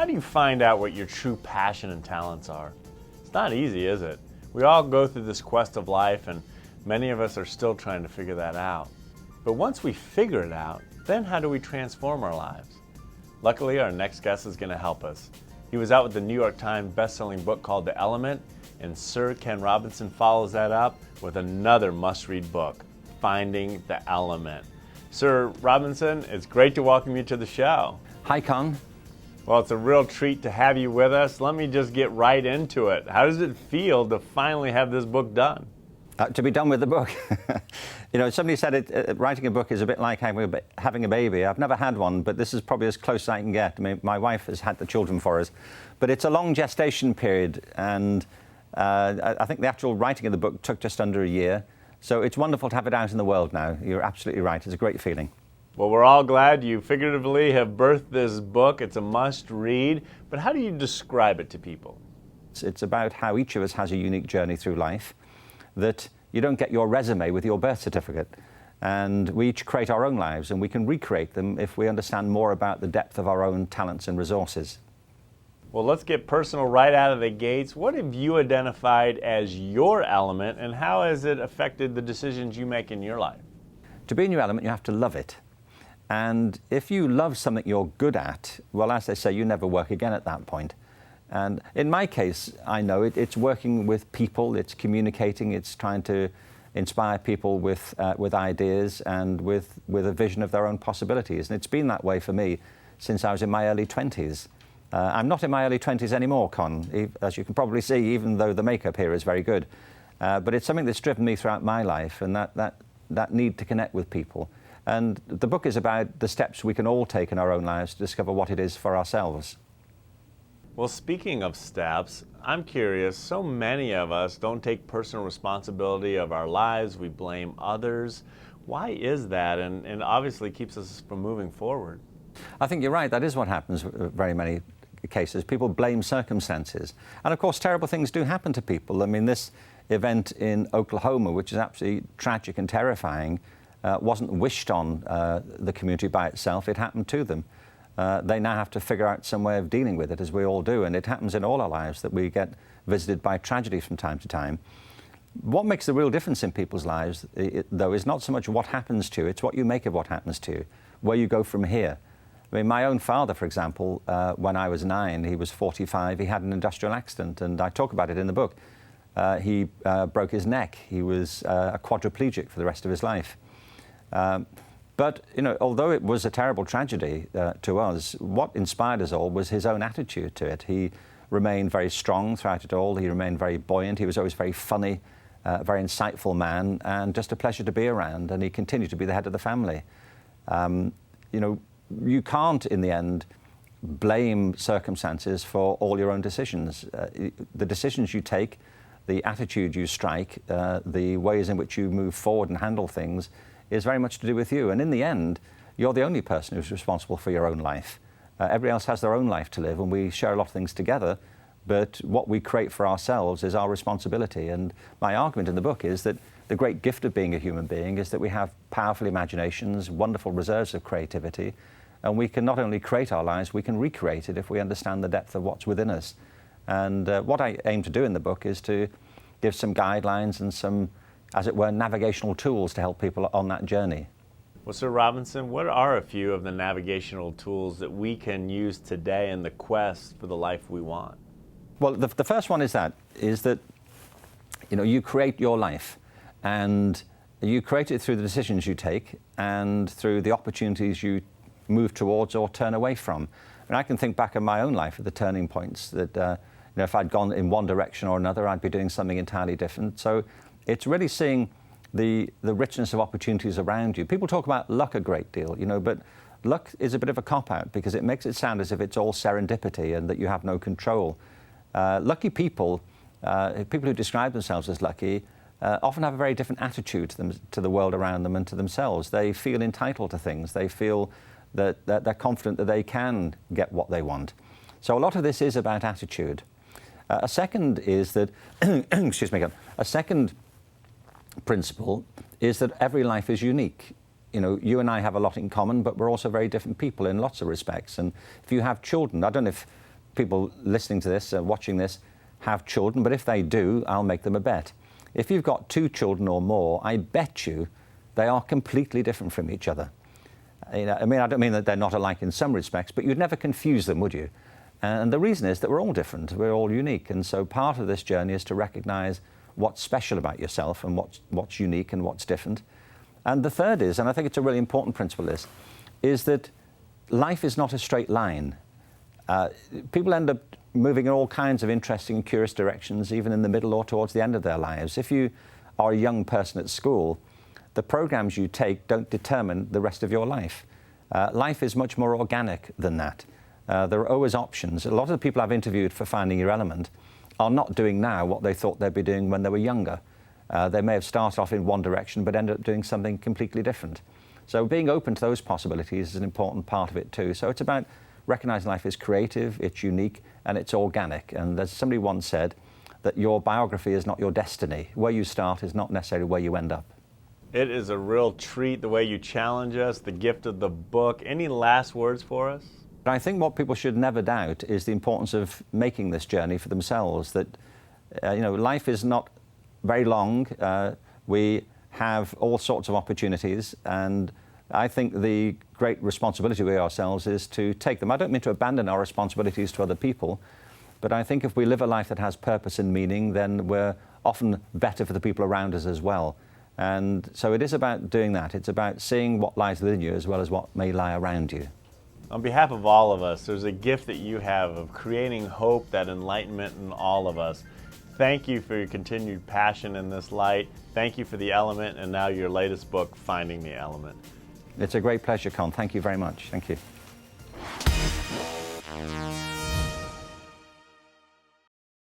How do you find out what your true passion and talents are? It's not easy, is it? We all go through this quest of life, and many of us are still trying to figure that out. But once we figure it out, then how do we transform our lives? Luckily, our next guest is going to help us. He was out with the New York Times best-selling book called The Element, and Sir Ken Robinson follows that up with another must-read book, Finding the Element. Sir Robinson, it's great to welcome you to the show. Hi, Conn. Well, it's a real treat to have you with us. Let me just get right into it. How does it feel to finally have this book done? To be done with the book. You know, somebody said writing a book is a bit like having a baby. I've never had one, but this is probably as close as I can get. I mean, my wife has had the children for us. But it's a long gestation period, and I think the actual writing of the book took just under a year. So it's wonderful to have it out in the world now. You're absolutely right. It's a great feeling. Well, we're all glad you figuratively have birthed this book. It's a must-read. But how do you describe it to people? It's about how each of us has a unique journey through life, that you don't get your resume with your birth certificate. And we each create our own lives, and we can recreate them if we understand more about the depth of our own talents and resources. Well, let's get personal right out of the gates. What have you identified as your element, and how has it affected the decisions you make in your life? To be in your element, you have to love it. And if you love something you're good at, well, as they say, you never work again at that point. And in my case, I know it's working with people, it's communicating, it's trying to inspire people with ideas and with a vision of their own possibilities. And it's been that way for me since I was in my early 20s. I'm not in my early 20s anymore, Conn, as you can probably see, even though the makeup here is very good. But it's something that's driven me throughout my life, and that need to connect with people. And the book is about the steps we can all take in our own lives to discover what it is for ourselves. Well, speaking of steps, I'm curious, so many of us don't take personal responsibility of our lives. We blame others. Why is that? And obviously keeps us from moving forward. I think you're right. That is what happens in very many cases. People blame circumstances. And of course, terrible things do happen to people. I mean, this event in Oklahoma, which is absolutely tragic and terrifying, wasn't wished on the community by itself. It happened to them. They now have to figure out some way of dealing with it, as we all do, and it happens in all our lives that we get visited by tragedy from time to time. What makes the real difference in people's lives, though, is not so much what happens to you, it's what you make of what happens to you, where you go from here. I mean, my own father, for example, when I was 9, he was 45, he had an industrial accident, and I talk about it in the book. He broke his neck. He was a quadriplegic for the rest of his life. But, you know, although it was a terrible tragedy to us, what inspired us all was his own attitude to it. He remained very strong throughout it all. He remained very buoyant. He was always very funny, a very insightful man, and just a pleasure to be around. And he continued to be the head of the family. You know, you can't, in the end, blame circumstances for all your own decisions. The decisions you take, the attitude you strike, the ways in which you move forward and handle things is very much to do with you. And in the end, you're the only person who's responsible for your own life. Everybody else has their own life to live, and we share a lot of things together, but what we create for ourselves is our responsibility. And my argument in the book is that the great gift of being a human being is that we have powerful imaginations, wonderful reserves of creativity, and we can not only create our lives, we can recreate it if we understand the depth of what's within us. And what I aim to do in the book is to give some guidelines and some, as it were, navigational tools to help people on that journey. Well, Sir Robinson, what are a few of the navigational tools that we can use today in the quest for the life we want? Well, the first one is that you know, you create your life, and you create it through the decisions you take and through the opportunities you move towards or turn away from. And I can think back in my own life at the turning points that you know, if I'd gone in one direction or another, I'd be doing something entirely different. So it's really seeing the richness of opportunities around you. People talk about luck a great deal, you know, but luck is a bit of a cop-out because it makes it sound as if it's all serendipity and that you have no control. Lucky people, people who describe themselves as lucky, often have a very different attitude to the world around them and to themselves. They feel entitled to things. They feel that they're confident that they can get what they want. So a lot of this is about attitude. A second is that, excuse me again, a second principle is that every life is unique. You know, you and I have a lot in common, but we're also very different people in lots of respects. And if you have children, I don't know if people listening to this, watching this, have children, but if they do, I'll make them a bet. If you've got 2 children or more, I bet you they are completely different from each other. You know, I mean, I don't mean that they're not alike in some respects, but you'd never confuse them, would you? And the reason is that we're all different, we're all unique, and so part of this journey is to recognize what's special about yourself and what's unique and what's different. And the third is, and I think it's a really important principle, is that life is not a straight line. People end up moving in all kinds of interesting and curious directions, even in the middle or towards the end of their lives. If you are a young person at school, the programs you take don't determine the rest of your life. Life is much more organic than that. There are always options. A lot of the people I've interviewed for Finding Your Element are not doing now what they thought they'd be doing when they were younger. They may have started off in one direction but ended up doing something completely different. So being open to those possibilities is an important part of it too. So it's about recognizing life is creative, it's unique, and it's organic. And as somebody once said, that your biography is not your destiny. Where you start is not necessarily where you end up. It is a real treat the way you challenge us, the gift of the book. Any last words for us? I think what people should never doubt is the importance of making this journey for themselves. That life is not very long. We have all sorts of opportunities, and I think the great responsibility we ourselves is to take them. I don't mean to abandon our responsibilities to other people, but I think if we live a life that has purpose and meaning, then we're often better for the people around us as well. And so it is about doing that. It's about seeing what lies within you as well as what may lie around you. On behalf of all of us, there's a gift that you have of creating hope, that enlightenment in all of us. Thank you for your continued passion in this light. Thank you for the element, and now your latest book, Finding the Element. It's a great pleasure, Conn. Thank you very much. Thank you.